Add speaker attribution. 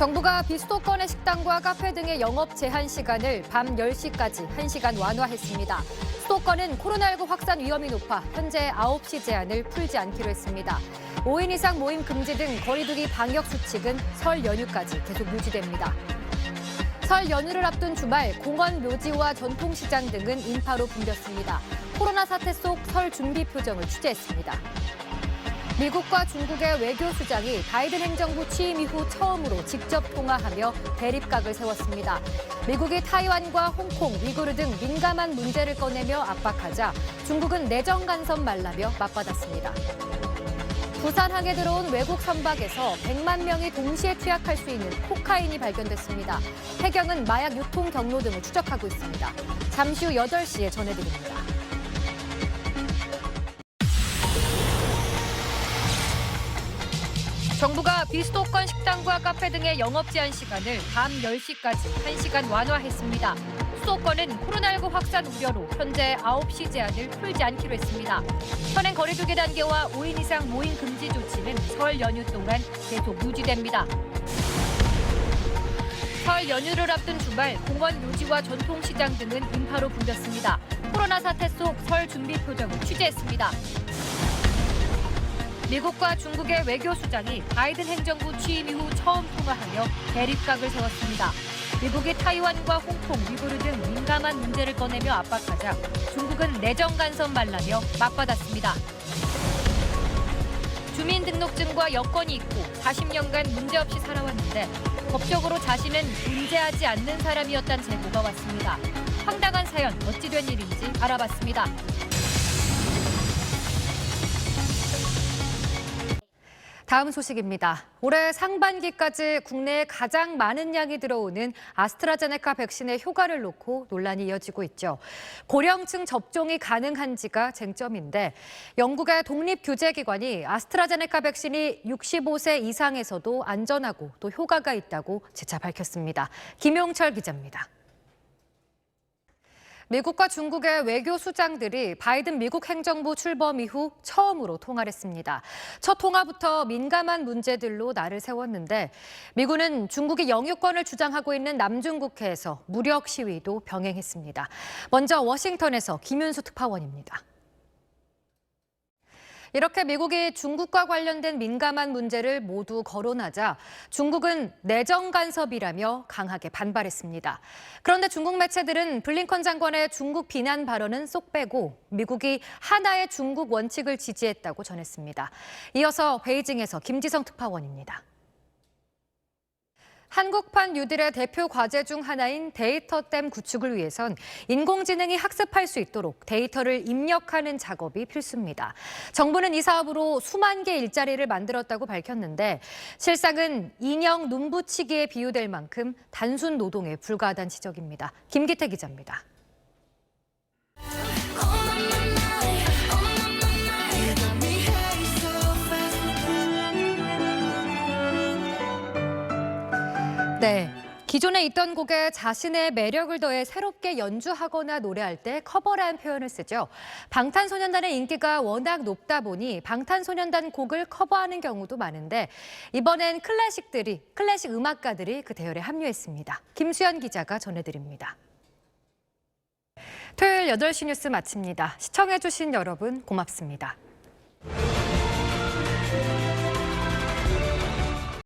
Speaker 1: 정부가 비수도권의 식당과 카페 등의 영업 제한 시간을 밤 10시까지 1시간 완화했습니다. 수도권은 코로나19 확산 위험이 높아 현재 9시 제한을 풀지 않기로 했습니다. 5인 이상 모임 금지 등 거리 두기 방역 수칙은 설 연휴까지 계속 유지됩니다. 설 연휴를 앞둔 주말 공원, 묘지와 전통시장 등은 인파로 붐볐습니다. 코로나 사태 속 설 준비 표정을 취재했습니다. 미국과 중국의 외교수장이 바이든 행정부 취임 이후 처음으로 직접 통화하며 대립각을 세웠습니다. 미국이 타이완과 홍콩, 위구르 등 민감한 문제를 꺼내며 압박하자 중국은 내정 간섭 말라며 맞받았습니다. 부산항에 들어온 외국 선박에서 100만 명이 동시에 투약할 수 있는 코카인이 발견됐습니다. 해경은 마약 유통 경로 등을 추적하고 있습니다. 잠시 후 8시에 전해드립니다. 정부가 비수도권 식당과 카페 등의 영업 제한 시간을 밤 10시까지 1시간 완화했습니다. 수도권은 코로나19 확산 우려로 현재 9시 제한을 풀지 않기로 했습니다. 현행 거리 두기 단계와 5인 이상 모임 금지 조치는 설 연휴 동안 계속 유지됩니다. 설 연휴를 앞둔 주말 공원, 묘지와 전통시장 등은 인파로 붐볐습니다. 코로나 사태 속 설 준비 표정을 취재했습니다. 미국과 중국의 외교수장이 바이든 행정부 취임 이후 처음 통화하며 대립각을 세웠습니다. 미국이 타이완과 홍콩, 위구르 등 민감한 문제를 꺼내며 압박하자 중국은 내정 간섭 말라며 맞받았습니다. 주민등록증과 여권이 있고 40년간 문제없이 살아왔는데 법적으로 자신은 존재하지 않는 사람이었다는 제보가 왔습니다. 황당한 사연 어찌 된 일인지 알아봤습니다. 다음 소식입니다. 올해 상반기까지 국내에 가장 많은 양이 들어오는 아스트라제네카 백신의 효과를 놓고 논란이 이어지고 있죠. 고령층 접종이 가능한지가 쟁점인데 영국의 독립규제기관이 아스트라제네카 백신이 65세 이상에서도 안전하고 또 효과가 있다고 재차 밝혔습니다. 김용철 기자입니다. 미국과 중국의 외교수장들이 바이든 미국 행정부 출범 이후 처음으로 통화를 했습니다. 첫 통화부터 민감한 문제들로 날을 세웠는데 미군은 중국이 영유권을 주장하고 있는 남중국해에서 무력 시위도 병행했습니다. 먼저 워싱턴에서 김윤수 특파원입니다. 이렇게 미국이 중국과 관련된 민감한 문제를 모두 거론하자 중국은 내정 간섭이라며 강하게 반발했습니다. 그런데 중국 매체들은 블링컨 장관의 중국 비난 발언은 쏙 빼고 미국이 하나의 중국 원칙을 지지했다고 전했습니다. 이어서 베이징에서 김지성 특파원입니다. 한국판 뉴딜의 대표 과제 중 하나인 데이터댐 구축을 위해선 인공지능이 학습할 수 있도록 데이터를 입력하는 작업이 필수입니다. 정부는 이 사업으로 수만 개 일자리를 만들었다고 밝혔는데 실상은 인형 눈 붙이기에 비유될 만큼 단순 노동에 불과하다는 지적입니다. 김기태 기자입니다. 네. 기존에 있던 곡에 자신의 매력을 더해 새롭게 연주하거나 노래할 때 커버라는 표현을 쓰죠. 방탄소년단의 인기가 워낙 높다 보니 방탄소년단 곡을 커버하는 경우도 많은데 이번엔 클래식 음악가들이 그 대열에 합류했습니다. 김수연 기자가 전해드립니다. 토요일 8시 뉴스 마칩니다. 시청해주신 여러분 고맙습니다.